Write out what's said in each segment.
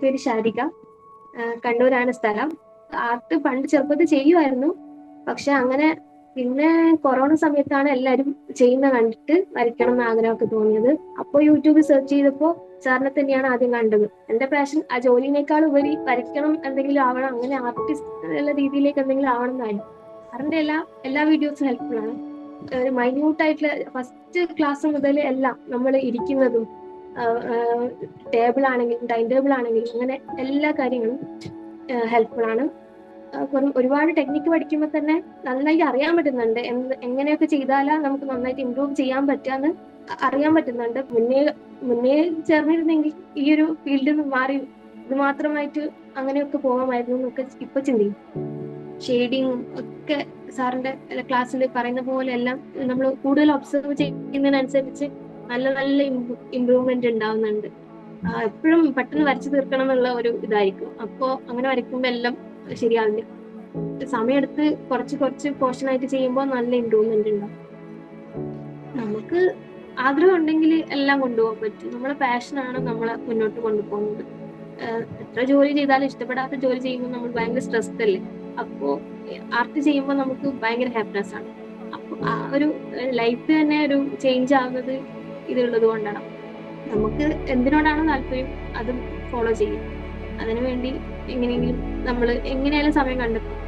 പേര് ശാരിക. കണ്ണൂരാണ് സ്ഥലം. ആർട്ട് പണ്ട് ചെറുപ്പത്തിൽ ചെയ്യുമായിരുന്നു. പക്ഷെ അങ്ങനെ പിന്നെ കൊറോണ സമയത്താണ് എല്ലാരും ചെയ്യുന്ന കണ്ടിട്ട് വരയ്ക്കണം എന്ന് ആഗ്രഹമൊക്കെ തോന്നിയത്. അപ്പോൾ യൂട്യൂബിൽ സെർച്ച് ചെയ്തപ്പോൾ സാറിനെ തന്നെയാണ് ആദ്യം കണ്ടത്. എന്റെ പാഷൻ ആ ജോലിനേക്കാൾ ഉപരി വരയ്ക്കണം, എന്തെങ്കിലും ആവണം, അങ്ങനെ ആർട്ടിസ്റ്റ് ഉള്ള രീതിയിലേക്ക് എന്തെങ്കിലും ആവണം എന്നായിരുന്നു. സാറിന്റെ എല്ലാ വീഡിയോസും ഹെൽപ്ഫുൾ ആണ്. ഒരു മൈന്യൂട്ട് ആയിട്ടുള്ള ഫസ്റ്റ് ക്ലാസ് മുതൽ എല്ലാം നമ്മൾ ഇരിക്കുന്നതും ടേബിൾ ആണെങ്കിലും ടൈം ടേബിൾ ആണെങ്കിലും അങ്ങനെ എല്ലാ കാര്യങ്ങളും ഹെൽപ്ഫുൾ ആണ്. ഒരുപാട് ടെക്നിക്ക് പഠിക്കുമ്പോൾ തന്നെ നന്നായിട്ട് അറിയാൻ പറ്റുന്നുണ്ട് എങ്ങനെയൊക്കെ ചെയ്താലാ നമുക്ക് നന്നായിട്ട് ഇമ്പ്രൂവ് ചെയ്യാൻ പറ്റാന്ന് അറിയാൻ പറ്റുന്നുണ്ട്. മുന്നേ ചേർന്നിരുന്നെങ്കിൽ ഈ ഒരു ഫീൽഡിൽ നിന്ന് മാറി ഇത് മാത്രമായിട്ട് അങ്ങനെയൊക്കെ പോകാമായിരുന്നു എന്നൊക്കെ ഇപ്പൊ ചിന്തിക്കും. ഷെയ്ഡിങ് ഒക്കെ സാറിന്റെ ക്ലാസ്സിൽ പറയുന്ന പോലെ എല്ലാം നമ്മൾ കൂടുതൽ ഒബ്സർവ് ചെയ്യുന്നതിനനുസരിച്ച് നല്ല നല്ല ഇമ്പ്രൂവ്മെന്റ് ഉണ്ടാവുന്നുണ്ട്. എപ്പോഴും പെട്ടെന്ന് വരച്ചു തീർക്കണം എന്നുള്ള ഒരു ഇതായിരിക്കും. അപ്പോ അങ്ങനെ വരയ്ക്കുമ്പോ എല്ലാം ശരിയാവില്ല. സമയമെടുത്ത് കുറച്ച് കുറച്ച് പോർഷൻ ആയിട്ട് ചെയ്യുമ്പോൾ നല്ല ഇമ്പ്രൂവ്മെന്റ് ഉണ്ടാവും. നമുക്ക് ആഗ്രഹം ഉണ്ടെങ്കിൽ എല്ലാം കൊണ്ടുപോകാൻ പറ്റും. നമ്മളെ പാഷനാണ് നമ്മളെ മുന്നോട്ട് കൊണ്ടുപോകുന്നത്. എത്ര ജോലി ചെയ്താലും ഇഷ്ടപ്പെടാത്ത ജോലി ചെയ്യുമ്പോൾ നമ്മൾ ഭയങ്കര സ്ട്രെസ്ഡ് അല്ലേ. അപ്പോ ആർട്ട് ചെയ്യുമ്പോൾ നമുക്ക് ഭയങ്കര ഹാപ്പിനെസ് ആണ്. അപ്പൊ ആ ഒരു ലൈഫ് തന്നെ ഒരു ചേഞ്ച് ആവുന്നത് ഇതുള്ളത് കൊണ്ടാണ്. നമുക്ക് എന്തിനോടാണോ താല്പര്യം അത് ഫോളോ ചെയ്യും. അതിനുവേണ്ടി എങ്ങനെയെങ്കിലും നമ്മൾ എങ്ങനെയായാലും സമയം കണ്ടെത്തും.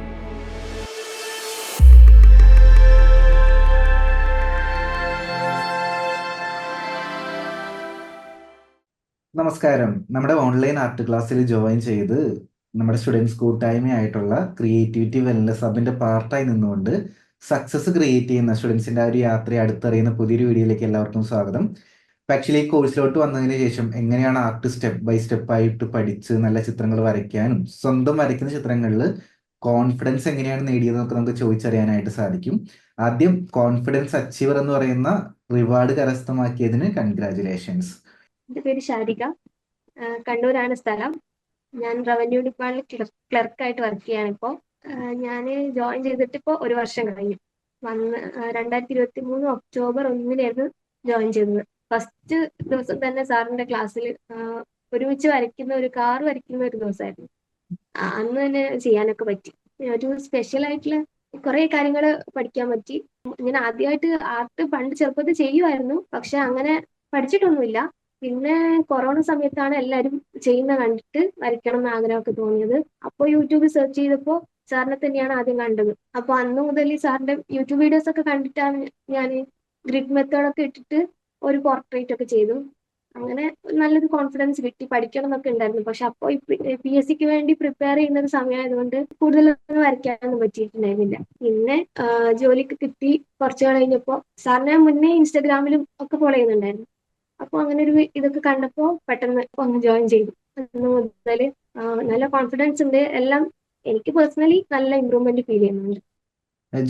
നമസ്കാരം. നമ്മുടെ ഓൺലൈൻ ആർട്ട് ക്ലാസ്സിൽ ജോയിൻ ചെയ്ത് നമ്മുടെ സ്റ്റുഡൻസ് കൂട്ടായ്മയായിട്ടുള്ള ക്രിയേറ്റിവിറ്റി വെൽനസ് ഹബിന്റെ പാർട്ടായി നിന്നുകൊണ്ട് സക്സസ് ക്രിയേറ്റ് ചെയ്യുന്ന സ്റ്റുഡൻസിന്റെ ആ ഒരു യാത്രയെ അടുത്തറിയുന്ന പുതിയൊരു വീഡിയോയിലേക്ക് എല്ലാവർക്കും സ്വാഗതം. ആക്ച്വലി ഈ കോഴ്സിലോട്ട് വന്നതിന് ശേഷം എങ്ങനെയാണ് ആർട്ട് സ്റ്റെപ്പ് ബൈ സ്റ്റെപ്പ് ആയിട്ട് പഠിച്ച് നല്ല ചിത്രങ്ങൾ വരയ്ക്കാനും സ്വന്തം വരയ്ക്കുന്ന ചിത്രങ്ങളിൽ കോൺഫിഡൻസ് എങ്ങനെയാണ് നേടിയതെന്നൊക്കെ നമുക്ക് ചോദിച്ചറിയാനായിട്ട് സാധിക്കും. ആദ്യം കോൺഫിഡൻസ് അച്ചീവർ എന്ന് പറയുന്ന റിവാർഡ് കരസ്ഥമാക്കിയതിന് കൺഗ്രാറ്റുലേഷൻസ്. എന്റെ പേര് ശാരിക. കണ്ണൂരാണ് സ്ഥലം. ഞാൻ റവന്യൂ ഡിപ്പാർട്ട്മെന്റിൽ ക്ലർക്കായിട്ട് വർക്ക് ചെയ്യാണ് ഇപ്പോൾ. ഞാൻ ജോയിൻ ചെയ്തിട്ട് ഇപ്പോൾ ഒരു വർഷം കഴിഞ്ഞു. 2023 ഒക്ടോബർ 1 ജോയിൻ ചെയ്തത്. ഫസ്റ്റ് ദിവസം തന്നെ സാറിന്റെ ക്ലാസ്സിൽ ഒരുമിച്ച് വരയ്ക്കുന്ന ഒരു കാർ വരയ്ക്കുന്ന ഒരു ദിവസമായിരുന്നു. അന്ന് തന്നെ ചെയ്യാനൊക്കെ പറ്റി. ഒരു സ്പെഷ്യൽ ആയിട്ടുള്ള കുറെ കാര്യങ്ങൾ പഠിക്കാൻ പറ്റി. ഞാൻ ആദ്യമായിട്ട് ആർട്ട് പണ്ട് ചെറുപ്പത്തിൽ ചെയ്യുമായിരുന്നു. പക്ഷെ അങ്ങനെ പഠിച്ചിട്ടൊന്നുമില്ല. പിന്നെ കൊറോണ സമയത്താണ് എല്ലാരും ചെയ്യുന്ന കണ്ടിട്ട് വരയ്ക്കണം എന്ന് ആഗ്രഹമൊക്കെ തോന്നിയത്. അപ്പോൾ യൂട്യൂബിൽ സെർച്ച് ചെയ്തപ്പോൾ സാറിനെ തന്നെയാണ് ആദ്യം കണ്ടത്. അപ്പൊ അന്ന് മുതൽ സാറിന്റെ യൂട്യൂബ് വീഡിയോസ് ഒക്കെ കണ്ടിട്ടാണ് ഞാൻ ഗ്രിഡ് മെത്തേഡൊക്കെ ഇട്ടിട്ട് ഒരു പോർട്രേറ്റ് ഒക്കെ ചെയ്തു. അങ്ങനെ നല്ലൊരു കോൺഫിഡൻസ് കിട്ടി. പഠിക്കണം എന്നൊക്കെ ഉണ്ടായിരുന്നു. പക്ഷെ അപ്പോൾ PSCക്ക് വേണ്ടി പ്രിപ്പയർ ചെയ്യുന്ന ഒരു സമയമായതുകൊണ്ട് കൂടുതലൊന്നും വരയ്ക്കാനൊന്നും പറ്റിയിട്ടുണ്ടായിരുന്നില്ല. പിന്നെ ജോലിക്ക് കിട്ടി കുറച്ചു കഴിഞ്ഞപ്പോൾ സാറിനെ മുന്നേ ഇൻസ്റ്റാഗ്രാമിലും ഒക്കെ ഫോളോ ചെയ്യുന്നുണ്ടായിരുന്നു. അപ്പോൾ അങ്ങനെ ഒരു ഇതൊക്കെ കണ്ടപ്പോൾ പെട്ടെന്ന് ഒന്ന് ജോയിൻ ചെയ്തു. അന്ന് മുതൽ നല്ല കോൺഫിഡൻസ് ഉണ്ട്. എല്ലാം എനിക്ക് പേഴ്സണലി നല്ല ഇമ്പ്രൂവ്മെന്റ് ഫീൽ ചെയ്യുന്നുണ്ട്.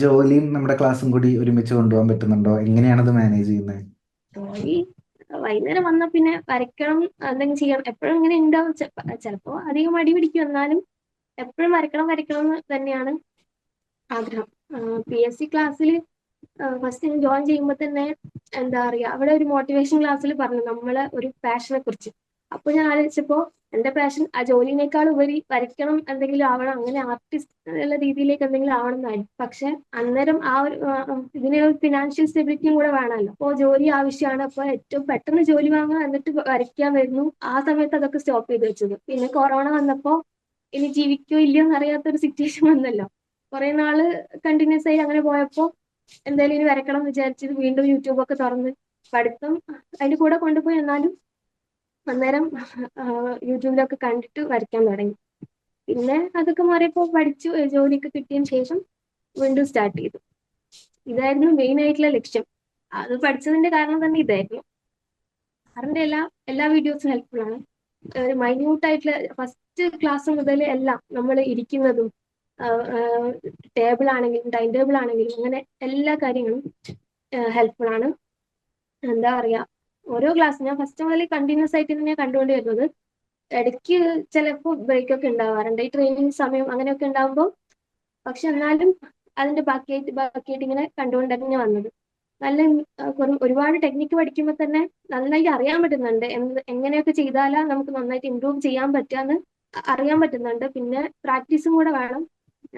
ജോലിയും നമ്മുടെ ക്ലാസ്സും കൂടി ഒരുമിച്ച് കൊണ്ടുപോകാൻ പറ്റുന്നുണ്ടോ? എങ്ങനെയാണത് മാനേജ് ചെയ്യുന്നത്? ജോലി വൈകുന്നേരം വന്ന പിന്നെ വരയ്ക്കണം, എന്തെങ്കിലും ചെയ്യണം, എപ്പോഴും ഇങ്ങനെ ഉണ്ടാവും. ചിലപ്പോ അധികം മടി പിടിക്കും. എന്നാലും എപ്പോഴും വരയ്ക്കണം വരയ്ക്കണം എന്ന് തന്നെയാണ് ആഗ്രഹം. PSC ക്ലാസ്സിൽ ഫസ്റ്റ് ഞാൻ ജോയിൻ ചെയ്യുമ്പോൾ തന്നെ എന്താ പറയാ, അവിടെ ഒരു മോട്ടിവേഷൻ ക്ലാസ്സിൽ പറഞ്ഞു നമ്മളെ ഒരു പാഷനെ കുറിച്ച്. അപ്പൊ ഞാൻ ആലോചിച്ചപ്പോ എന്റെ പാഷൻ ആ ജോലിനേക്കാൾ ഉപരി വരയ്ക്കണം, എന്തെങ്കിലും ആവണം, അങ്ങനെ ആർട്ടിസ്റ്റ് ഉള്ള രീതിയിലേക്ക് എന്തെങ്കിലും ആവണം എന്നായിരുന്നു. പക്ഷെ അന്നേരം ആ ഒരു ഇതിന് ഫിനാൻഷ്യൽ സ്റ്റെബിലിറ്റിയും കൂടെ വേണമല്ലോ. അപ്പോൾ ജോലി ആവശ്യമാണ്. അപ്പൊ ഏറ്റവും പെട്ടെന്ന് ജോലി വാങ്ങുക, എന്നിട്ട് വരയ്ക്കാൻ വരുന്നു. ആ സമയത്ത് അതൊക്കെ സ്റ്റോപ്പ് ചെയ്ത് വെച്ചത്. പിന്നെ കൊറോണ വന്നപ്പോ ഇനി ജീവിക്കോ ഇല്ലയോ എന്നറിയാത്തൊരു സിറ്റുവേഷൻ വന്നല്ലോ. കുറെ നാള് കണ്ടിന്യൂസ് ആയി അങ്ങനെ പോയപ്പോ എന്തായാലും ഇനി വരക്കണം എന്ന് വിചാരിച്ചത് വീണ്ടും യൂട്യൂബ് ഒക്കെ തുറന്ന് പഠിത്തം അതിന്റെ കൂടെ കൊണ്ടുപോയി. എന്നാലും അന്നേരം യൂട്യൂബിലൊക്കെ കണ്ടിട്ട് വരയ്ക്കാൻ തുടങ്ങി. പിന്നെ അതൊക്കെ മാറിയപ്പോ പഠിച്ചു. ജോലിയൊക്കെ കിട്ടിയതിന് ശേഷം വീണ്ടും സ്റ്റാർട്ട് ചെയ്തു. ഇതായിരുന്നു മെയിൻ ആയിട്ടുള്ള ലക്ഷ്യം. അത് പഠിച്ചതിന്റെ കാരണം തന്നെ ഇതായിരുന്നു. സാറിന്റെ എല്ലാ വീഡിയോസും ഹെൽപ്ഫുൾ ആണ്. ഒരു മൈന്യൂട്ട് ആയിട്ടുള്ള ഫസ്റ്റ് ക്ലാസ് മുതൽ എല്ലാം നമ്മൾ ഇരിക്കുന്നതും ടേബിൾ ആണെങ്കിലും ടൈം ടേബിൾ ആണെങ്കിലും അങ്ങനെ എല്ലാ കാര്യങ്ങളും ഹെൽപ്ഫുൾ ആണ്. എന്താ പറയാ, ഓരോ ക്ലാസ് ഞാൻ ഫസ്റ്റ് മുതൽ കണ്ടിന്യൂസ് ആയിട്ട് തന്നെയാണ് കണ്ടുകൊണ്ട് വരുന്നത്. ഇടയ്ക്ക് ചിലപ്പോൾ ബ്രേക്ക് ഒക്കെ ഉണ്ടാവാറുണ്ട്, ഈ ട്രെയിനിങ് സമയം അങ്ങനെയൊക്കെ ഉണ്ടാകുമ്പോൾ. പക്ഷെ എന്നാലും അതിന്റെ ബാക്കിയായിട്ട് ഇങ്ങനെ കണ്ടുകൊണ്ട് തന്നെ വന്നത്. നല്ല ഒരുപാട് ടെക്നിക്ക് പഠിക്കുമ്പോൾ തന്നെ നന്നായിട്ട് അറിയാൻ പറ്റുന്നുണ്ട്. എങ്ങനെയൊക്കെ ചെയ്താലാ നമുക്ക് നന്നായിട്ട് ഇമ്പ്രൂവ് ചെയ്യാൻ പറ്റാന്ന് അറിയാൻ പറ്റുന്നുണ്ട്. പിന്നെ പ്രാക്ടീസും കൂടെ വേണം.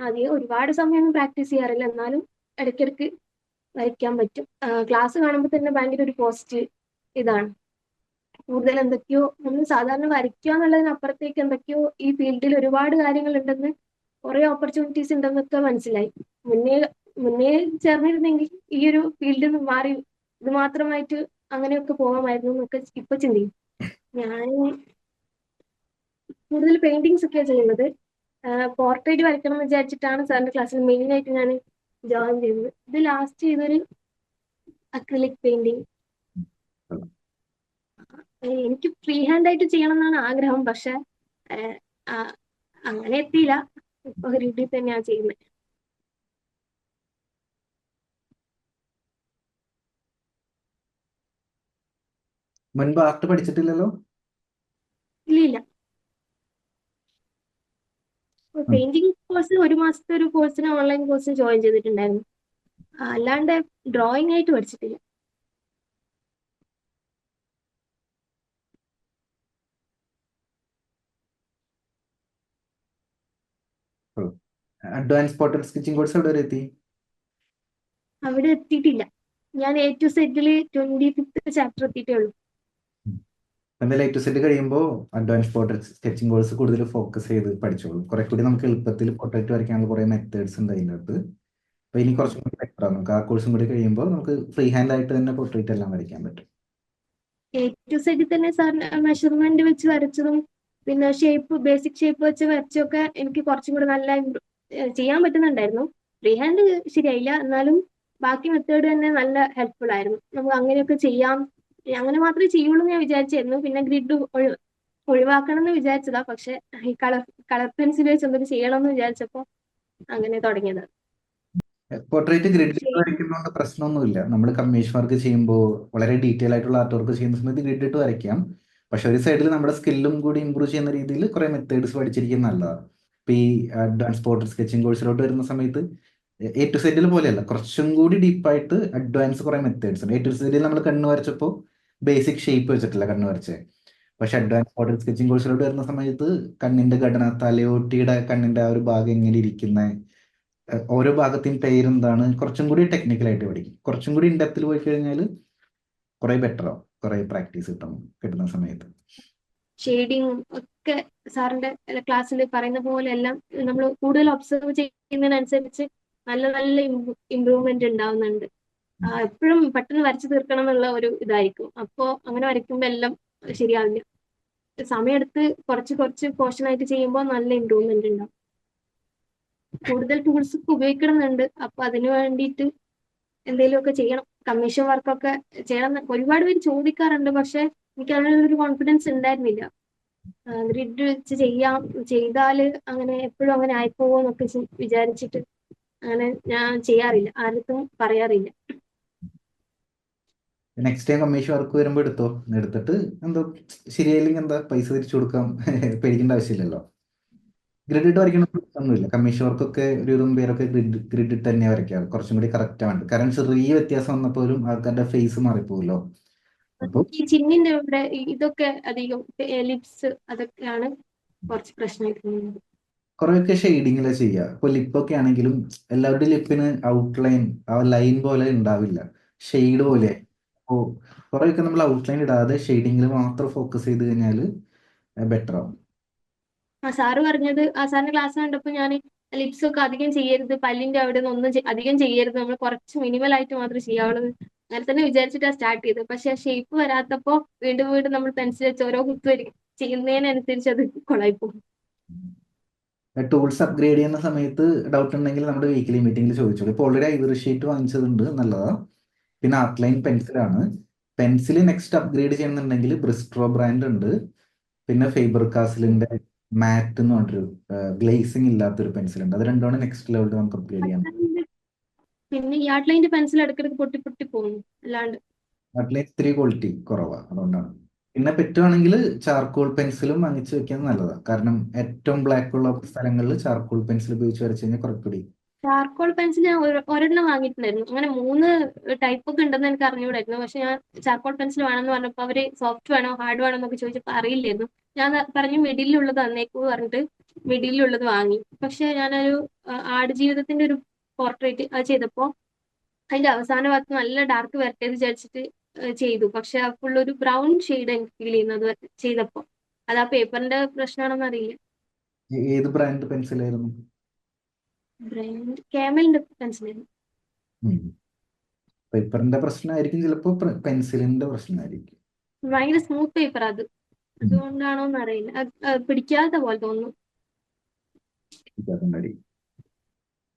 അധികം ഒരുപാട് സമയമൊന്നും പ്രാക്ടീസ് ചെയ്യാറില്ല, എന്നാലും ഇടയ്ക്കിടയ്ക്ക് വരയ്ക്കാൻ പറ്റും. ക്ലാസ് കാണുമ്പോൾ തന്നെ ഭയങ്കര ഒരു പോസിറ്റീവ് ഇതാണ്. കൂടുതൽ എന്തൊക്കെയോ നമ്മൾ സാധാരണ വരയ്ക്കുക എന്നുള്ളതിനപ്പുറത്തേക്ക് എന്തൊക്കെയോ ഈ ഫീൽഡിൽ ഒരുപാട് കാര്യങ്ങൾ ഉണ്ടെന്ന്, കുറെ ഓപ്പർച്യൂണിറ്റീസ് ഉണ്ടെന്നൊക്കെ മനസ്സിലായി. മുന്നേ മുന്നേ ചേർന്നിരുന്നെങ്കിൽ ഈ ഒരു ഫീൽഡിൽ നിന്ന് മാറി ഇത് മാത്രമായിട്ട് അങ്ങനെയൊക്കെ പോകാമായിരുന്നു എന്നൊക്കെ ഇപ്പൊ ചിന്തിക്കും. ഞാൻ കൂടുതൽ പെയിന്റിങ്സ് ഒക്കെയാണ് ചെയ്യുന്നത്. പോർട്രേറ്റ് വരയ്ക്കണം എന്ന് വിചാരിച്ചിട്ടാണ് സാറിന്റെ ക്ലാസ്സിൽ മെയിൻ ആയിട്ട് ഞാൻ ജോയിൻ ചെയ്തത്. ഇത് ലാസ്റ്റ് ചെയ്തൊരു അക്രിലിക് പെയിന്റിങ്. എനിക്ക് ഫ്രീ ഹാൻഡ് ആയിട്ട് ചെയ്യണം എന്നാണ് ആഗ്രഹം, പക്ഷെ അങ്ങനെ എത്തിയില്ല. ഇപ്പൊ രീതിയിൽ തന്നെയാണ് ചെയ്യുന്നത്. മുൻപ് ആർട്ട് പഠിച്ചിട്ടില്ലല്ലോ? ഇല്ല. ഉം. പെയിന്റിംഗ് കോഴ്സ് ഒരു മാസത്തെ ഒരു കോഴ്സിന് ഓൺലൈൻ കോഴ്സിന് ജോയിൻ ചെയ്തിട്ടുണ്ടായിരുന്നു. അല്ലാണ്ട് ഡ്രോയിങ് ആയിട്ട് പഠിച്ചിട്ടില്ല. അഡ്വാൻസ് പോർട്രേറ്റ് സ്കെച്ചിങ് കോഴ്സ് എവിടെ വരെ എത്തി? അവിടെ എത്തിയിട്ടില്ല. ഞാൻ A to Z 25th chapter എത്തിയിട്ടേ ഉള്ളൂ. എന്തായാലും A to Z കഴിയുമ്പോൾ അഡ്വാൻസ് പോർട്രേറ്റ് സ്കെച്ചിങ് കോഴ്സ് കൂടുതൽ ഫോക്കസ് ചെയ്ത് പഠിച്ചോളൂ. കുറെ കൂടി നമുക്ക് എളുപ്പത്തിൽ പോർട്രേറ്റ് വരയ്ക്കാനുള്ള കുറെ മെത്തേഡ്സ് ഉണ്ട് അതിൻ്റെ അകത്ത്. അപ്പൊ ഇനി കുറച്ചും കൂടി ബെറ്റർ ആണ്. നമുക്ക് ആ കോഴ്സും കൂടി കഴിയുമ്പോൾ നമുക്ക് ഫ്രീ ഹാൻഡ് ആയിട്ട് തന്നെ പോർട്രേറ്റ് എല്ലാം വരയ്ക്കാൻ പറ്റും. A to Z തന്നെ സാർ മെഷർമെന്റ് വെച്ച് വരച്ചതും പിന്നെ ഷേപ്പ്, ബേസിക് ഷേപ്പ് വെച്ച് വരച്ചൊക്കെ എനിക്ക് കുറച്ചും കൂടെ നല്ല ചെയ്യാൻ പറ്റുന്നുണ്ടായിരുന്നു. ഫ്രീ ഹാൻഡ് ശരിയായില്ല, എന്നാലും ബാക്കി മെത്തേഡ് തന്നെ നല്ല ഹെൽപ്ഫുൾ ആയിരുന്നു. നമുക്ക് അങ്ങനെയൊക്കെ ചെയ്യാം, അങ്ങനെ മാത്രമേ ചെയ്യുള്ളൂ എന്ന് ഞാൻ വിചാരിച്ചായിരുന്നു. പിന്നെ ഗ്രിഡ് ഒഴിവാക്കണം എന്ന് വിചാരിച്ചതാ, പക്ഷെ ഈ കളർ പെൻസിൽ വെച്ച് എന്തൊക്കെ ചെയ്യണം എന്ന് വിചാരിച്ചപ്പോ അങ്ങനെ തുടങ്ങിയത്. പോർട്രേറ്റ് ഗ്രിഡ് ഇട്ട് ഷെയ്ഡിങ് വരയ്ക്കുന്നതുകൊണ്ട് പ്രശ്നമൊന്നുമില്ല. നമ്മൾ കമ്മീഷൻ വർക്ക് ചെയ്യുമ്പോൾ വളരെ ഡീറ്റെയിൽ ആയിട്ടുള്ള ആർട്ട് വർക്ക് ചെയ്യുന്ന സമയത്ത് ഗ്രിഡ് ഇട്ട് വരയ്ക്കാം. പക്ഷെ ഒരു സൈഡിൽ നമ്മുടെ സ്കില്ലും കൂടി ഇമ്പ്രൂവ് ചെയ്യുന്ന രീതിയിൽ കുറെ മെത്തേഡ്സ് പഠിച്ചിരിക്കുന്നത് നല്ലതാണ്. ഇപ്പൊ ഈ അഡ്വാൻസ് പോർട്രേറ്റ് സ്കെച്ചിങ് കോഴ്സിലോട്ട് വരുന്ന സമയത്ത് A to Z പോലെയല്ല, കുറച്ചും കൂടി ഡീപ്പായിട്ട് അഡ്വാൻസ് കുറെ മെത്തേഡ്സ് ഉണ്ട്. A to Z നമ്മൾ കണ്ണ് വരച്ചപ്പോൾ ബേസിക് ഷേപ്പ് വെച്ചിട്ടില്ല കണ്ണ് വരച്ചേ. പക്ഷെ അഡ്വാൻസ് പോർട്രേറ്റ് സ്കെച്ചിങ് കോഴ്സിലോട്ട് വരുന്ന സമയത്ത് കണ്ണിന്റെ ഘടന, തലയോട്ടിയുടെ കണ്ണിന്റെ ആ ഒരു ഭാഗം എങ്ങനെ ഇരിക്കുന്നത്, ഓരോ ഭാഗത്തെയും പേരെന്താണ്, കുറച്ചും കൂടി ടെക്നിക്കലായിട്ട് പഠിക്കും. കുറച്ചും കൂടി ഇൻഡെപ്തിൽ പോയി കഴിഞ്ഞാൽ കുറെ ബെറ്റർ ആവും, കുറെ പ്രാക്ടീസ് കിട്ടുന്ന സമയത്ത്. ഷെയ്ഡിങ് ഒക്കെ സാറിന്റെ ക്ലാസ്സിൽ പറയുന്ന പോലെ എല്ലാം നമ്മൾ കൂടുതൽ ഒബ്സർവ് ചെയ്യുന്നതിനനുസരിച്ച് നല്ല നല്ല ഇമ്പ്രൂവ്മെന്റ് ഉണ്ടാവുന്നുണ്ട്. എപ്പോഴും പെട്ടെന്ന് വരച്ചു തീർക്കണം എന്നുള്ള ഒരു ഇതായിരിക്കും. അപ്പോ അങ്ങനെ വരയ്ക്കുമ്പോൾ എല്ലാം ശരിയാവില്ല. സമയമെടുത്ത് കുറച്ച് കുറച്ച് പോർഷൻ ആയിട്ട് ചെയ്യുമ്പോൾ നല്ല ഇമ്പ്രൂവ്മെന്റ് ഉണ്ടാവും. കൂടുതൽ ടൂൾസ് ഉപയോഗിക്കണമെന്നുണ്ട്. അപ്പൊ അതിന് വേണ്ടിയിട്ട് എന്തെങ്കിലുമൊക്കെ ചെയ്യണം. കമ്മീഷൻ വർക്കൊക്കെ ചെയ്യണം ഒരുപാട് പേര് ചോദിക്കാറുണ്ട്, പക്ഷെ എനിക്ക് അതിനൊരു കോൺഫിഡൻസ് ഉണ്ടായിരുന്നില്ല. ഗ്രിഡ് വെച്ച് ചെയ്താല് അങ്ങനെ എപ്പോഴും അങ്ങനെ ആയിപ്പോവോന്നൊക്കെ വിചാരിച്ചിട്ട് അങ്ങനെ ഞാൻ ചെയ്യാറില്ല, ആർക്കും പറയാറില്ല. നെക്സ്റ്റ് ടൈം കമ്മീഷൻ വർക്ക് വരുമ്പോൾ എടുത്തിട്ട് എന്തോ ശരിയായില്ലെങ്കിൽ എന്താ പൈസ തിരിച്ചു കൊടുക്കാം. പേടിക്കേണ്ട ആവശ്യമില്ലല്ലോ. ഗ്രിഡ് ഇട്ട് വരയ്ക്കണ ഒന്നുമില്ല. കമ്മീഷൻ വർക്കൊക്കെ ഒരുവിധം പേരൊക്കെ ഗ്രിഡ് ഇട്ട് തന്നെ വരയ്ക്കാറ്. കുറച്ചും കൂടി കറക്റ്റ് ആണ്. കാരണം ചെറിയ വ്യത്യാസം വന്നപ്പോലും ആൾക്കാരുടെ ഫേസ് മാറിപ്പോകുമല്ലോ. അപ്പോൾ ഈ ചിന്നിന്റെ ഇവിടെ ഇതൊക്കെ അധികം ലിപ്സ് അതൊക്കെയാണ് കുറച്ച് പ്രശ്നമായിട്ട് തോന്നുന്നത്. കുറെയൊക്കെ ഷെയ്ഡിങ്ങിലെ ചെയ്യുക. ഇപ്പോൾ ലിപ്പൊക്കെ ആണെങ്കിലും എല്ലാവരുടെയും ലിപ്പിന് ഔട്ട്ലൈൻ ആ ലൈൻ പോലെ ഉണ്ടാവില്ല, ഷെയ്ഡ് പോലെ. അപ്പോൾ കുറെയൊക്കെ നമ്മൾ ഔട്ട്ലൈൻ ഇടാതെ ഷെയ്ഡിങ്ങിൽ മാത്രം ഫോക്കസ് ചെയ്ത് കഴിഞ്ഞാൽ ബെറ്റർ ആവും. സാറ് പറഞ്ഞത്, സാറിന്റെ ക്ലാസ് കണ്ടപ്പോൾ ഞാൻ ലിപ്സ് ഒക്കെ അധികം ചെയ്യരുത്, പല്ലിന്റെ അവിടെ നിന്ന് ഒന്നും അധികം ചെയ്യരുത്, നമ്മൾ കുറച്ച് മിനിമൽ ആയിട്ട് മാത്രമേ ചെയ്യാവുള്ളൂ, അങ്ങനെ തന്നെ വിചാരിച്ചിട്ടാണ് സ്റ്റാർട്ട് ചെയ്തത്. പക്ഷെ ഷേപ്പ് വരാത്തപ്പോ വീണ്ടും വീണ്ടും നമ്മൾ പെൻസിൽ വെച്ച് ഓരോ കുത്തു ചെയ്യുന്നതിനനുസരിച്ച് അത് കൊളായിപ്പോകും. ടൂൾസ് അപ്ഗ്രേഡ് ചെയ്യുന്ന സമയത്ത് ഡൗട്ട് ഉണ്ടെങ്കിൽ നമ്മുടെ വീക്കിലി മീറ്റിംഗിൽ ചോദിച്ചോളൂ. ഇപ്പോൾ ഓൾറെഡി ഐവറി ഷീറ്റ് വാങ്ങിച്ചതുണ്ട്, നല്ലതാ. പിന്നെ ആർട്ട്ലൈൻ പെൻസിലാണ്. പെൻസിൽ നെക്സ്റ്റ് അപ്ഗ്രേഡ് ചെയ്യുന്നുണ്ടെങ്കിൽ ബ്രിസ്ട്രോ ബ്രാൻഡ് ഉണ്ട്. പിന്നെ ഫേബർ കാസിലിന്റെ മാറ്റ് എന്ന് പറഞ്ഞൊരു ഗ്ലേസിംഗ് ഇല്ലാത്തൊരു പെൻസിൽ ഉണ്ട്. അത് രണ്ടുമാണ് നെക്സ്റ്റ് ലെവലിൽ നമുക്ക് അപ്ഗ്രേഡ് ചെയ്യാൻ. പിന്നെ ഈ ആർട്ട്ലൈൻ്റെ പെൻസിൽ ഇടയ്ക്കിടയ്ക്ക് പൊട്ടി പൊട്ടി പോകുന്നു അല്ലാണ്ട്. ആർട്ട്ലൈൻ ഇത്തിരി ക്വാളിറ്റി കുറവാണ്, അതുകൊണ്ടാണ്. പിന്നെ പറ്റുവാണെങ്കിൽ ചാർക്കോൾ പെൻസിലും വാങ്ങിച്ച് വെക്കുന്നത് നല്ലതാണ്. കാരണം ഏറ്റവും ബ്ലാക്ക് ഉള്ള സ്ഥലങ്ങളിൽ ചാർക്കോൾ പെൻസിൽ ഉപയോഗിച്ച് വരച്ച് കഴിഞ്ഞാൽ കുറച്ചുകൂടി ചാർക്കോൾ പെൻസിൽ ഞാൻ ഒരെണ്ണം വാങ്ങിയിട്ടുണ്ടായിരുന്നു. അങ്ങനെ 3 ടൈപ്പ് ഒക്കെ ഉണ്ടെന്ന് എനിക്ക് അറിഞ്ഞുകൂടായിരുന്നു. പക്ഷെ ഞാൻ ചാർക്കോൾ പെൻസിൽ വേണമെന്ന് പറഞ്ഞപ്പോൾ അവര് സോഫ്റ്റ് വേണോ ഹാർഡ് വേണോ എന്നൊക്കെ ചോദിച്ചപ്പോൾ അറിയില്ലായിരുന്നു. ഞാൻ പറഞ്ഞു മിഡിലുള്ളത് തന്നേക്കു പറഞ്ഞിട്ട് മിഡിലുള്ളത് വാങ്ങി. പക്ഷെ ഞാനൊരു ആടുജീവിതത്തിന്റെ ഒരു പോർട്രേറ്റ് അത് ചെയ്തപ്പോൾ അതിന്റെ അവസാന ഭാഗത്ത് നല്ല ഡാർക്ക് വരട്ടെ എന്ന് വിചാരിച്ചിട്ട് ചെയ്തു. പക്ഷെ ഫുൾ ഒരു ബ്രൗൺ ഷെയ്ഡ് എനിക്ക് ഫീൽ ചെയ്യുന്നത് ചെയ്തപ്പോൾ. അത് ആ പേപ്പറിന്റെ പ്രശ്നമാണെന്ന് അറിയില്ല. ഏത് ബ്രാൻഡ് പെൻസിലായിരുന്നു? ബ്രാൻഡ് ക്യാമലിന്റെ പെൻസിലായിരുന്നു. പേപ്പറിന്റെ പ്രശ്നമായിരിക്കും, ചിലപ്പോൾ പെൻസിലിന്റെ പ്രശ്നമായിരിക്കും. ഭയങ്കര സ്മൂത്ത് പേപ്പർ അത്. അതുകൊണ്ടാണോ എന്നറിയില്ല. പിടിക്കാത്ത പോലെ തോന്നുന്നു. അതുകൊണ്ടായിരിക്കും.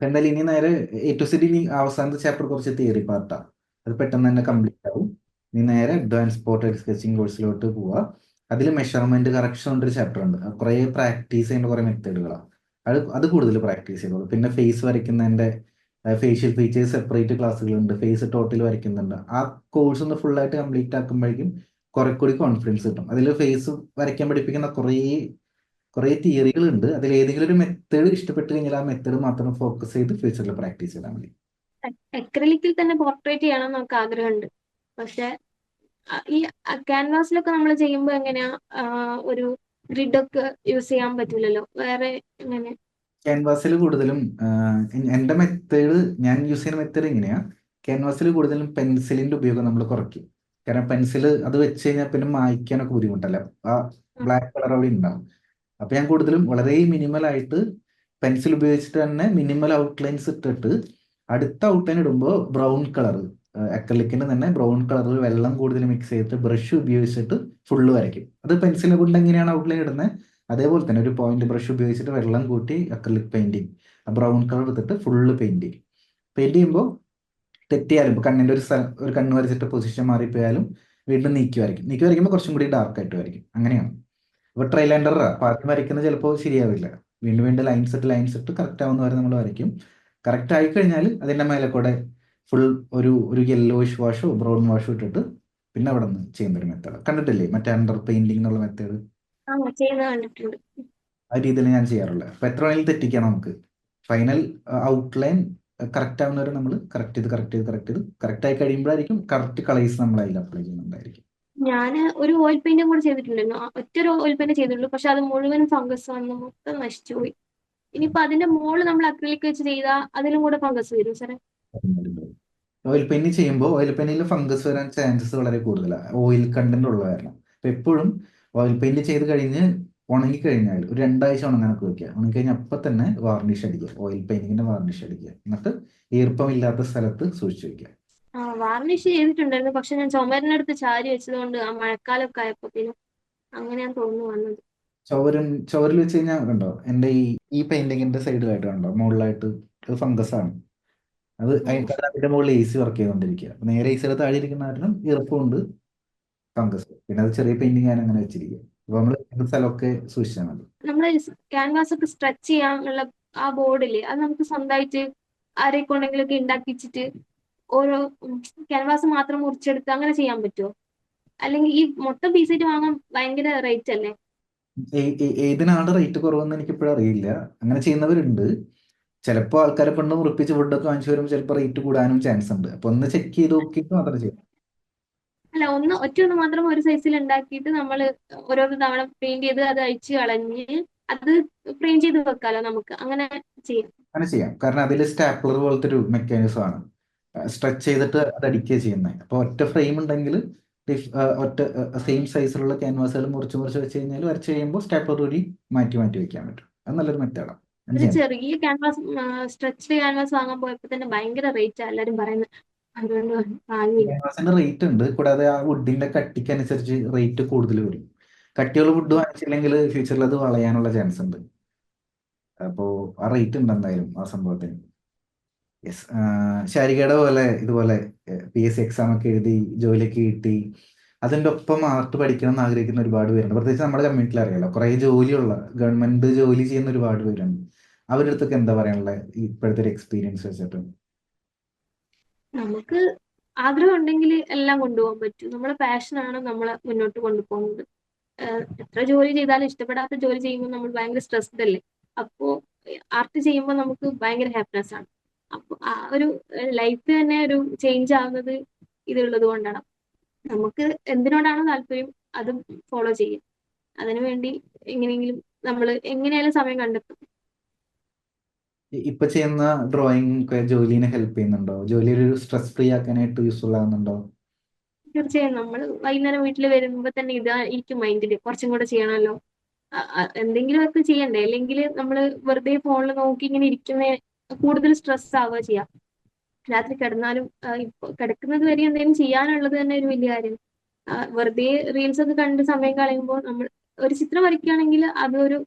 എന്നാൽ ഇനി നേരെ എ ടു സെഡ്, ഇനി അവസാനത്തെ ചാപ്റ്റർ കുറച്ച് തിയറി പാർട്ടാണ്. അത് പെട്ടെന്ന് തന്നെ കംപ്ലീറ്റ് ആവും. ഇനി നേരെ അഡ്വാൻസ് പോർട്രേറ്റ് സ്കെച്ചിങ് കോഴ്സിലോട്ട് പോവുക. അതിൽ മെഷർമെന്റ് കറക്ഷൻ കൊണ്ടൊരു ചാപ്റ്റർ ഉണ്ട്. കുറേ പ്രാക്ടീസ് ചെയ്യേണ്ട കുറേ മെത്തേഡുകളാണ്. അത് കൂടുതൽ പ്രാക്ടീസ് ചെയ്തോളൂ. പിന്നെ ഫേസ് വരയ്ക്കുന്നതിന്റെ ഫേഷ്യൽ ഫീച്ചേഴ്സ് സെപ്പറേറ്റ് ക്ലാസ്സുകളുണ്ട്. ഫേസ് ടോട്ടൽ വരയ്ക്കുന്നുണ്ട്. ആ കോഴ്സ് ഒന്ന് ഫുള്ളായിട്ട് കംപ്ലീറ്റ് ആക്കുമ്പോഴേക്കും കുറെ കൂടി കോൺഫിഡൻസ് കിട്ടും. അതിൽ ഫേസ് വരയ്ക്കാൻ പഠിപ്പിക്കുന്ന കുറേ തിയറികളുണ്ട്. അതിൽ ഏതെങ്കിലും ഒരു മെത്തേഡ് ഇഷ്ടപ്പെട്ട് കഴിഞ്ഞാൽ ആ മെത്തേഡ് മാത്രം ഫോക്കസ് ചെയ്ത് ഫ്യൂച്ചറിൽ പ്രാക്ടീസ് ചെയ്താൽ മതി. അക്രലിക്കിൽ തന്നെ പോർട്രേറ്റ് ചെയ്യണം എന്നൊക്കെ ആഗ്രഹമുണ്ട്. പക്ഷെ ഈ ക്യാൻവാസിലൊക്കെ നമ്മൾ ചെയ്യുമ്പോൾ എങ്ങനെയാ ഒരു ഗ്രിഡൊക്കെ യൂസ് ചെയ്യാൻ പറ്റില്ലല്ലോ. വേറെ എങ്ങനെ? ക്യാൻവാസിൽ കൂടുതലും എൻ്റെ മെത്തേഡ്, ഞാൻ യൂസ് ചെയ്യുന്ന മെത്തേഡ് എങ്ങനെയാ, ക്യാൻവാസിൽ കൂടുതലും പെൻസിലിന്റെ ഉപയോഗം നമ്മൾ കുറയ്ക്കും. കാരണം പെൻസിൽ അത് വെച്ച് കഴിഞ്ഞാൽ പിന്നെ മായ്ക്കാനൊക്കെ ബുദ്ധിമുട്ടല്ല. ആ ബ്ലാക്ക് കളർ അവിടെ ഉണ്ടാവും. അപ്പൊ ഞാൻ കൂടുതലും വളരെ മിനിമൽ ആയിട്ട് പെൻസിൽ ഉപയോഗിച്ചിട്ട് തന്നെ മിനിമൽ ഔട്ട്ലൈൻസ് ഇട്ടിട്ട് അടുത്ത ഔട്ട്ലൈൻ ഇടുമ്പോൾ ബ്രൗൺ കളർ, അക്രലിക്കിന് തന്നെ ബ്രൗൺ കളറിൽ വെള്ളം കൂടുതൽ മിക്സ് ചെയ്തിട്ട് ബ്രഷ് ഉപയോഗിച്ചിട്ട് ഫുള്ള് വരയ്ക്കും. അത് പെൻസിലിനെ കൊണ്ട് എങ്ങനെയാണ് ഔട്ട്ലൈൻ ഇടുന്നത് അതേപോലെ തന്നെ ഒരു പോയിന്റ് ബ്രഷ് ഉപയോഗിച്ചിട്ട് വെള്ളം കൂട്ടി അക്രലിക് പെയിന്റിങ്, ബ്രൗൺ കളർ എടുത്തിട്ട് ഫുള്ള് പെയിന്റ് ചെയ്യും. പെയിന്റ് ചെയ്യുമ്പോൾ തെറ്റിയാലും, ഇപ്പോൾ കണ്ണിന്റെ ഒരു കണ്ണ് വരച്ചിട്ട് പൊസിഷൻ മാറിപ്പോയാലും വീണ്ടും നീക്കി വരയ്ക്കുമ്പോൾ കുറച്ചും കൂടി ഡാർക്ക് ആയിട്ട് വരയ്ക്കും. അങ്ങനെയാണ്. അപ്പോൾ ട്രൈലാൻഡറാ, അപ്പോൾ ആദ്യം വരയ്ക്കുന്നത് ചിലപ്പോൾ ശരിയാവില്ല. വീണ്ടും വീണ്ടും ലൈൻസ് ഇട്ട് കറക്റ്റ് ആവുന്ന വരെ നമ്മൾ വരയ്ക്കും. കറക്റ്റ് ആയി കഴിഞ്ഞാൽ അതിൻ്റെ മേലെ കൂടെ ഫുൾ ഒരു യെല്ലോയിഷ് വാഷോ ബ്രൗൺ വാഷോ ഇട്ടിട്ട് പിന്നെ അവിടെ നിന്ന് ചെയ്യുന്ന ഒരു മെത്തേഡ് കണ്ടിട്ടില്ലേ, മറ്റേ അണ്ടർ പെയിന്റിംഗ് എന്നുള്ള മെത്തേഡ്. ചെയ്യുന്നത് കണ്ടിട്ടുണ്ട്. ആ രീതിയിൽ ഞാൻ ചെയ്യാറുള്ളത്. അപ്പോൾ എത്ര വേണമെങ്കിലും തെറ്റിക്കാം നമുക്ക്. ഫൈനൽ ഔട്ട്ലൈൻ കറക്റ്റ് ആവുന്നവരെ നമ്മൾ കറക്റ്റ് ആയി കഴിയുമ്പോഴായിരിക്കും കറക്റ്റ് കളേഴ്സ് നമ്മൾ അതിൽ അപ്ലൈ ചെയ്യുന്നുണ്ടായിരിക്കും. ഞാൻ ഒരു ഓയിൽ പെയിന്റും കൂടെ ചെയ്തിട്ടുണ്ടായിരുന്നു. ഒറ്റൊരു ഓയിൽ പെയിന്റ് ചെയ്തിട്ടുള്ളൂ. പക്ഷെ അത് മുഴുവൻ ഫംഗസ് വന്ന് മൊത്തം നശിച്ചു പോയി. ഇനിയിപ്പോ അതിന്റെ മുകളിൽ നമ്മൾ അക്രിലിക് വെച്ച് ചെയ്താൽ അതിലും കൂടെ ഫംഗസ് വരും സാറേ. ഓയിൽ പെയിന്റ് ചെയ്യുമ്പോൾ ഓയിൽ പെയിന്റിൽ ഫംഗസ് വരാൻ ചാൻസസ് വളരെ കൂടുതലാണ്, ഓയിൽ കണ്ടന്റ് ഉള്ള കാരണം. അപ്പം എപ്പോഴും ഓയിൽ പെയിന്റ് ചെയ്ത് കഴിഞ്ഞ് ഉണങ്ങിക്കഴിഞ്ഞാൽ ഒരു 2 ആഴ്ച ഉണങ്ങാനൊക്കെ വെക്കുക. ഉണങ്ങിക്കഴിഞ്ഞാൽ അപ്പം തന്നെ വാർണിഷ് അടിക്കുക, ഓയിൽ പെയിന്റിങ്ങിന്റെ വാർണിഷ് അടിക്കുക. എന്നിട്ട് ഈർപ്പമില്ലാത്ത സ്ഥലത്ത് സൂക്ഷിച്ചു വെക്കുക. വാർണിഷ് ചെയ്തിട്ടുണ്ടായിരുന്നു. പക്ഷെ ഞാൻ ചുമരിനടുത്ത് ചാരി വെച്ചതുകൊണ്ട് ആ മഴക്കാലമൊക്കെ ആയപ്പോഴത്തേനും അങ്ങനെയാന്ന് തോന്നുന്നു വന്നത്. ചുവരിൽ വെച്ച് കഴിഞ്ഞാൽ കണ്ടോ, എൻ്റെ ഈ പെയിന്റിങ്ങിന്റെ സൈഡിലായിട്ട് കണ്ടോ മുകളിലായിട്ട് ഫംഗസ് ആണ്. അത് അതിന്റെ മുകളിൽ എ സി വർക്ക് ചെയ്തുകൊണ്ടിരിക്കുക. അപ്പൊ നേരെ എ സിയുടെ താഴെ ഇരിക്കുന്ന കാരണം ഈർപ്പമുണ്ട്, ഫംഗസ്. പിന്നെ അത് ചെറിയ പെയിന്റിങ് ഞാൻ അങ്ങനെ വെച്ചിരിക്കുക. അപ്പൊ നമ്മൾ സ്ഥലമൊക്കെ സൂക്ഷിച്ചാൽ മതി. നമ്മള് ക്യാൻവാസ് ഒക്കെ സ്ട്രെച്ച് ചെയ്യാനുള്ള ആ ബോർഡില്ലേ, അത് നമുക്ക് സ്വന്തമായിട്ട് ആരെ കൊണ്ടെങ്കിലൊക്കെ ഉണ്ടാക്കിച്ചിട്ട് ഓരോ ക്യാൻവാസ് മാത്രം മുറിച്ചെടുത്ത് അങ്ങനെ ചെയ്യാൻ പറ്റുമോ? അല്ലെങ്കിൽ ഈ മൊത്തം പീസായിട്ട് വാങ്ങാൻ ഭയങ്കര റേറ്റ് അല്ലേ? ഏതിനാണ് റേറ്റ് കുറവെന്ന് എനിക്ക് ഇപ്പോഴും അറിയില്ല. അങ്ങനെ ചെയ്യുന്നവരുണ്ട്. ചിലപ്പോൾ ആൾക്കാരെ കൊണ്ട് മുറിപ്പിച്ച് ഫുഡൊക്കെ വാങ്ങിച്ചു വരുമ്പോൾ ചിലപ്പോൾ റേറ്റ് കൂടാനും ചാൻസ് ഉണ്ട്. അപ്പൊ ഒന്ന് ചെക്ക് ചെയ്ത് നോക്കിയിട്ട് മാത്രം ചെയ്യാം. അല്ല, ഒറ്റ ഒന്ന് മാത്രം ഒരു സൈസിൽ ഉണ്ടാക്കിയിട്ട് നമ്മൾ ഓരോരോ തവണ പെയിന്റ് ചെയ്ത് അത് അഴിച്ച് കളഞ്ഞ് അത് ഫ്രെയിം ചെയ്ത് വെക്കാലോ നമുക്ക്. അങ്ങനെ ചെയ്യാം. അങ്ങനെ ചെയ്യാം. കാരണം അതിൽ സ്റ്റാപ്ലർ പോലത്തെ ഒരു മെക്കാനിസം ആണ്. സ്ട്രെച്ച് ചെയ്തിട്ട് അത് അടിക്കുക ചെയ്യുന്നത്. അപ്പോൾ ഒറ്റ ഫ്രെയിം ഉണ്ടെങ്കിൽ ഒറ്റ സെയിം സൈസിലുള്ള ക്യാൻവാസുകൾ മുറിച്ച് വെച്ച് കഴിഞ്ഞാൽ വരച്ച് കഴിയുമ്പോൾ സ്റ്റാപ്ലർ കൂടി മാറ്റി വെക്കാൻ പറ്റും. അത് നല്ലൊരു മെത്തേഡാണ്. ഒരു ചെറിയ ക്യാൻവാസ് സ്ട്രെച്ച്ഡ് ക്യാൻവാസ് വാങ്ങാൻ പോയപ്പോ തന്നെ ഭയങ്കര റേറ്റ് എല്ലാരും പറയുന്നത്. അതുകൊണ്ട് വാങ്ങി. ക്യാൻവാസിന്റെ റേറ്റ് ഉണ്ട്. കൂടാതെ ആ വുഡിന്റെ കട്ടിക്ക് അനുസരിച്ച് റേറ്റ് കൂടുതൽ വരും. കട്ടിയുള്ള വുഡ് വാങ്ങിച്ചില്ലെങ്കിൽ ഫ്യൂച്ചറിൽ അത് വളയാനുള്ള ചാൻസ് ഉണ്ട്. അപ്പോൾ ആ റേറ്റ് ഉണ്ട് എന്തായാലും ആ സംഭവത്തിന്. യെസ്. ശാരികയുടെ പോലെ ഇതുപോലെ PSC എക്സാം ഒക്കെ എഴുതി ജോലിയൊക്കെ കിട്ടി അതിൻ്റെ ഒപ്പം ആർട്ട് പഠിക്കണം എന്ന് ആഗ്രഹിക്കുന്ന ഒരുപാട് പേരുണ്ട്. പ്രത്യേകിച്ച് നമ്മുടെ കമ്മ്യൂണിറ്റിയിൽ അറിയാലോ, കുറേ ജോലിയുള്ള ഗവൺമെന്റ് ജോലി ചെയ്യുന്ന ഒരുപാട് പേരുണ്ട്. അവരുടെ അടുത്തൊക്കെ എന്താ പറയാനുള്ളത് ഇപ്പോഴത്തെ ഒരു എക്സ്പീരിയൻസ് വെച്ചിട്ട്? നമുക്ക് ആഗ്രഹം ഉണ്ടെങ്കിൽ എല്ലാം കൊണ്ടുപോകാൻ പറ്റും. നമ്മളെ പാഷനാണ് നമ്മളെ മുന്നോട്ട് കൊണ്ടുപോകുന്നത്. എത്ര ജോലി ചെയ്താലും ഇഷ്ടപ്പെടാത്ത ജോലി ചെയ്യുമ്പോൾ നമ്മൾ ഭയങ്കര സ്ട്രെസ്ഡ് അല്ലേ. അപ്പോ ആർട്ട് ചെയ്യുമ്പോൾ നമുക്ക് ഭയങ്കര ഹാപ്പിനെസ് ആണ്. അപ്പൊ ആ ഒരു ലൈഫ് തന്നെ ഒരു ചേഞ്ച് ആവുന്നത് ഇതുള്ളത് കൊണ്ടാണ്. നമുക്ക് എന്തിനോടാണോ താല്പര്യം അത് ഫോളോ ചെയ്യും. അതിനുവേണ്ടി എങ്ങനെയെങ്കിലും നമ്മൾ എങ്ങനെയായാലും സമയം കണ്ടെത്തും. ഇപ്പൊ ചെയ്യുന്ന ഡ്രോയിങ് ഒക്കെ ജോലിനെ ഹെൽപ്പ് ചെയ്യുന്നുണ്ടോ? ജോലി ഒരു സ്ട്രെസ് ഫ്രീ ആക്കാനായിട്ട് യൂസ്ഫുൾ ആകുന്നുണ്ടോ? തീർച്ചയായും നമ്മൾ വൈകുന്നേരം വീട്ടിൽ വരുമ്പോ തന്നെ ഇതായിരിക്കും മൈൻഡിൽ കുറച്ചും കൂടെ ചെയ്യണമല്ലോ, എന്തെങ്കിലും ഒക്കെ ചെയ്യണ്ടേ. അല്ലെങ്കിൽ നമ്മൾ വെറുതെ ഫോണിൽ നോക്കി ഇങ്ങനെ ഇരിക്കുന്ന കൂടുതൽ സ്ട്രെസ് ആവുക ചെയ്യാം. രാത്രി കിടന്നാലും ഇപ്പൊ കിടക്കുന്നത് വരെ എന്തെങ്കിലും ചെയ്യാനുള്ളത് തന്നെ ഒരു വലിയ കാര്യം. വെറുതെ റീൽസ് ഒക്കെ കണ്ട് സമയം കളയുമ്പോൾ നമ്മൾ ഒരു ചിത്രം വരയ്ക്കുകയാണെങ്കിൽ അതൊരു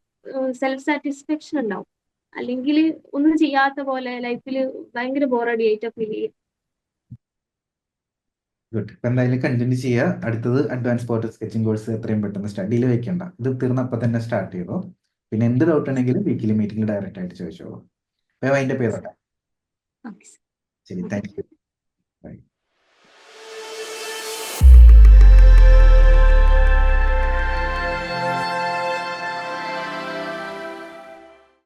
സെൽഫ് സാറ്റിസ്ഫാക്ഷൻ ഉണ്ടാവും. അല്ലെങ്കിൽ ഒന്നും ചെയ്യാത്ത പോലെ ലൈഫിൽ ഭയങ്കര ബോറടി ആയിട്ട് ഫീൽ ചെയ്യും. ഗുഡ്. ഇപ്പൊ എന്തായാലും കണ്ടിന്യൂ ചെയ്യുക. അടുത്തത് അഡ്വാൻസ് പോർട്രേറ്റ് സ്കെച്ചിങ് കോഴ്സ് എത്രയും പെട്ടെന്ന് സ്റ്റഡിയിൽ വെക്കണ്ട, ഇത് തീർന്നപ്പോൾ തന്നെ സ്റ്റാർട്ട് ചെയ്തോ. പിന്നെ എന്ത് ഡൗട്ട് ഉണ്ടെങ്കിലും വീക്കിലി മീറ്റിംഗിൽ ഡയറക്റ്റ് ആയിട്ട് ചോദിച്ചോളൂ. അതിന്റെ പേരോട്ടെ. ഓക്കെ. ശരി, താങ്ക് യു. ബൈ.